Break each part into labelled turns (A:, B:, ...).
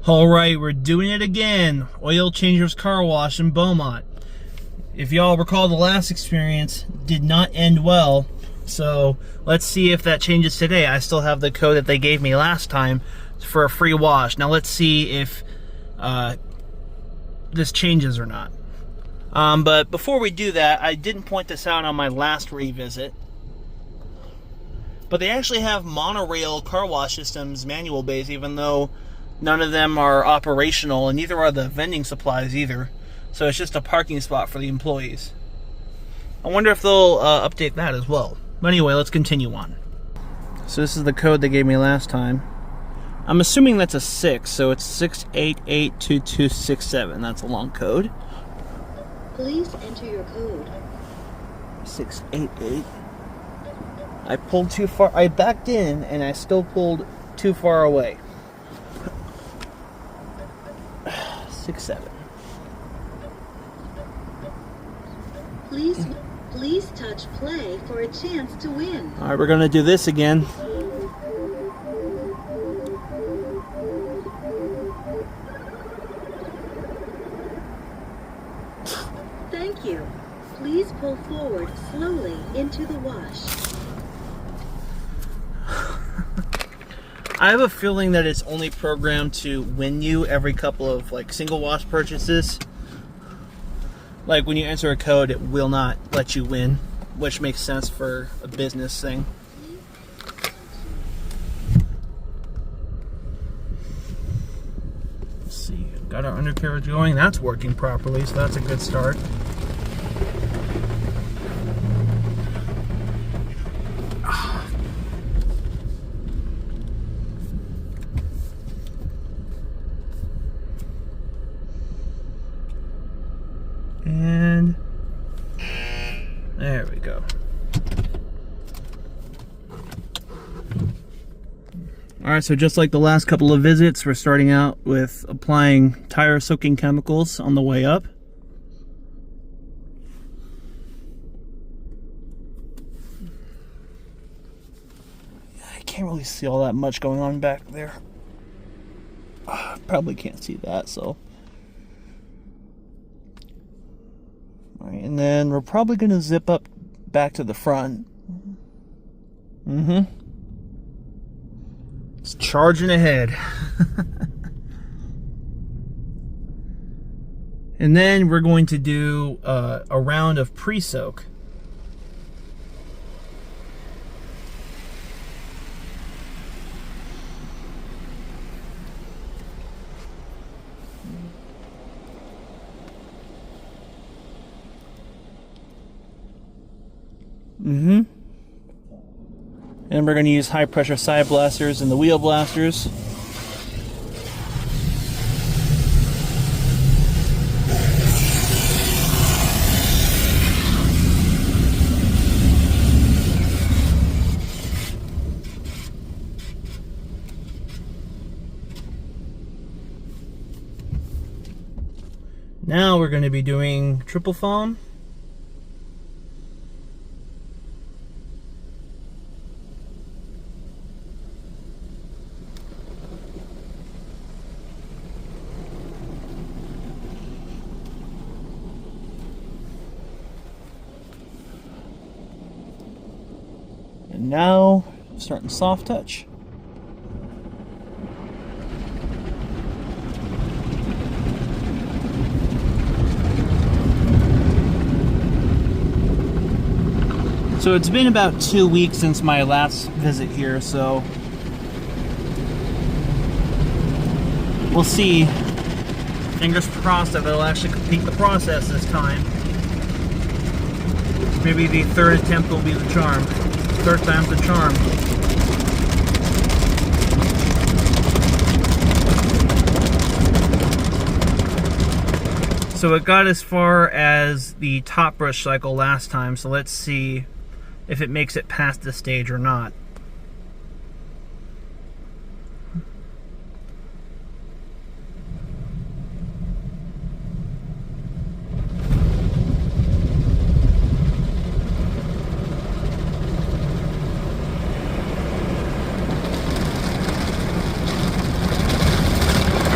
A: Alright, we're doing it again. Oil Changers Car Wash in Beaumont. If y'all recall, the last experience did not end well. So let's see if that changes today. I still have the code that they gave me last time for a free wash. Now let's see if this changes or not. But before we do that, I didn't point this out on my last revisit. But they actually have monorail car wash systems manual based, even though none of them are operational, and neither are the vending supplies either. So it's just a parking spot for the employees. I wonder if they'll update that as well. But anyway, let's continue on. So this is the code they gave me last time. I'm assuming that's a 6, so it's 6882267. That's a long code.
B: Please enter your code.
A: 688. I pulled too far. I backed in, and I still pulled too far away. 67.
B: Please touch play for a chance to win.
A: All right, we're gonna do this again.
B: Thank you. Please pull forward slowly into the wash.
A: I have a feeling that it's only programmed to win you every couple of single wash purchases. Like when you enter a code, it will not let you win, which makes sense for a business thing. Let's see, got our undercarriage going. That's working properly, so that's a good start. And there we go. Alright, so just like the last couple of visits, we're starting out with applying tire soaking chemicals on the way up. I can't really see all that much going on back there. Probably can't see that, so. Alright, and then we're probably going to zip up back to the front. It's charging ahead. And then we're going to do a round of pre-soak. And we're going to use high pressure side blasters and the wheel blasters. Now we're going to be doing triple foam. And now, starting soft touch. So it's been about 2 weeks since my last visit here, so we'll see. Fingers crossed that it'll actually complete the process this time. Maybe the third attempt will be the charm. Third time's the charm. So it got as far as the top brush cycle last time, so let's see if it makes it past this stage or not.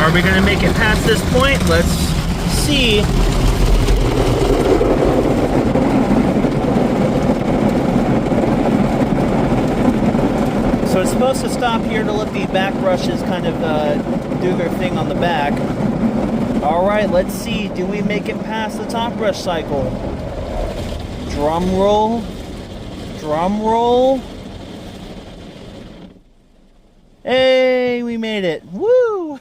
A: Are we gonna make it past this point? Let's see. So it's supposed to stop here to let the back brushes kind of do their thing on the back. Alright, let's see. Do we make it past the top brush cycle? Drum roll. Drum roll. Hey, we made it. Woo!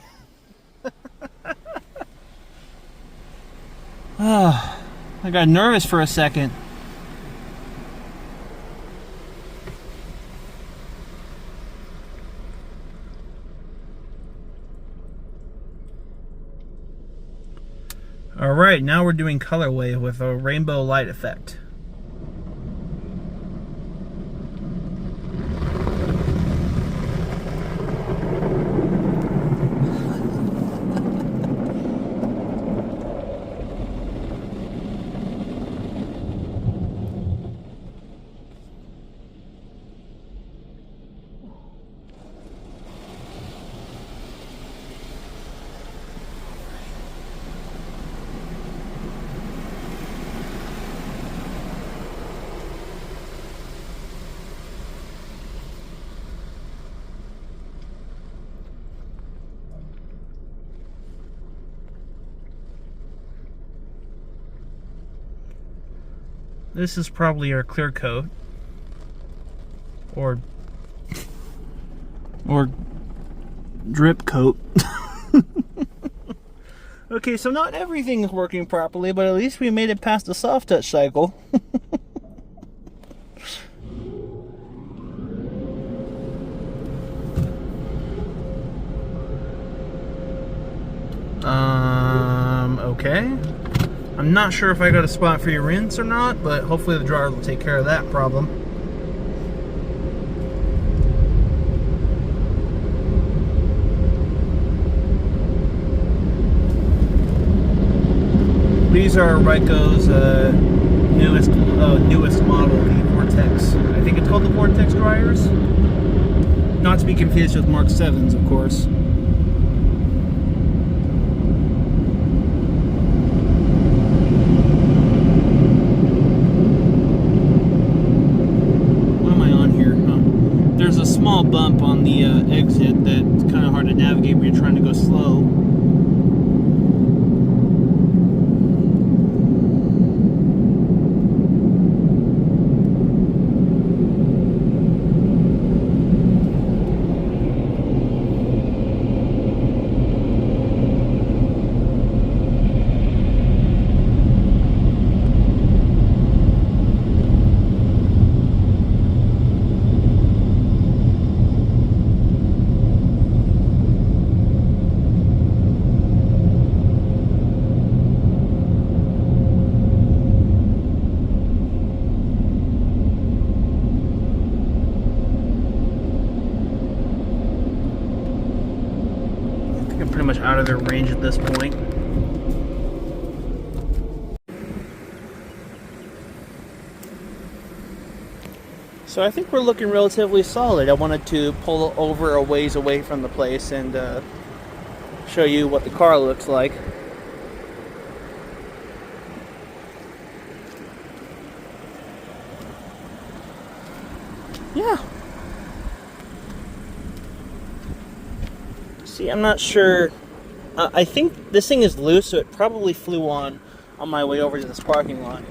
A: I got nervous for a second. Alright, now we're doing colorway with a rainbow light effect. This is probably our clear coat. Or drip coat. Okay, so not everything is working properly, but at least we made it past the soft touch cycle. Okay. I'm not sure if I got a spot for your rinse or not, but hopefully the dryer will take care of that problem. These are Ryko's newest model, the Vortex. I think it's called the Vortex dryers. Not to be confused with Mark 7s, of course. There's a small bump on the exit that's kind of hard to navigate when you're trying to go slow. Pretty much out of their range at this point. So I think we're looking relatively solid. I wanted to pull over a ways away from the place and show you what the car looks like. Yeah. See, I'm not sure. I think this thing is loose, so it probably flew on my way over to this parking lot.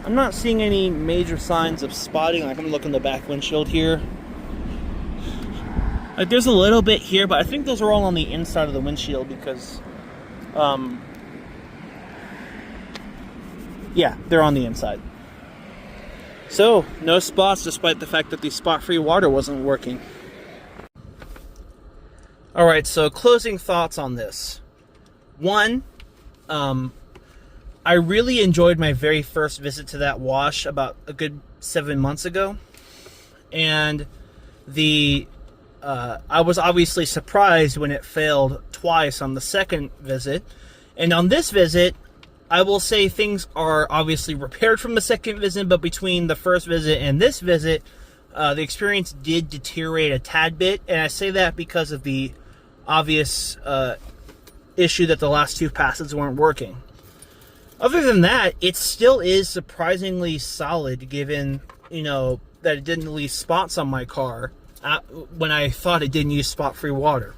A: I'm not seeing any major signs of spotting. Like, I'm looking the back windshield here. Like, there's a little bit here, but I think those are all on the inside of the windshield because, yeah, they're on the inside. So, no spots despite the fact that the spot-free water wasn't working. Alright, so closing thoughts on this. One, I really enjoyed my very first visit to that wash about a good 7 months ago. And I was obviously surprised when it failed twice on the second visit. And on this visit, I will say things are obviously repaired from the second visit, but between the first visit and this visit, The experience did deteriorate a tad bit, and I say that because of the obvious issue that the last 2 passes weren't working. Other than that, it still is surprisingly solid, given, you know, that it didn't leave spots on my car when I thought it didn't use spot-free water.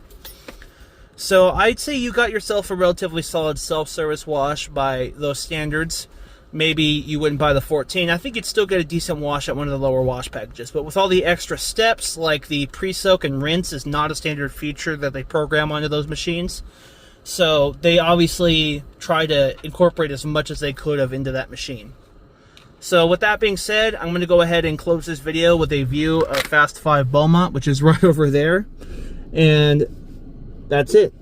A: So I'd say you got yourself a relatively solid self-service wash by those standards. Maybe you wouldn't buy the 14. I think you'd still get a decent wash at one of the lower wash packages. But with all the extra steps, like the pre-soak and rinse is not a standard feature that they program onto those machines. So they obviously try to incorporate as much as they could have into that machine. So with that being said, I'm going to go ahead and close this video with a view of Fast 5 Beaumont, which is right over there. And that's it.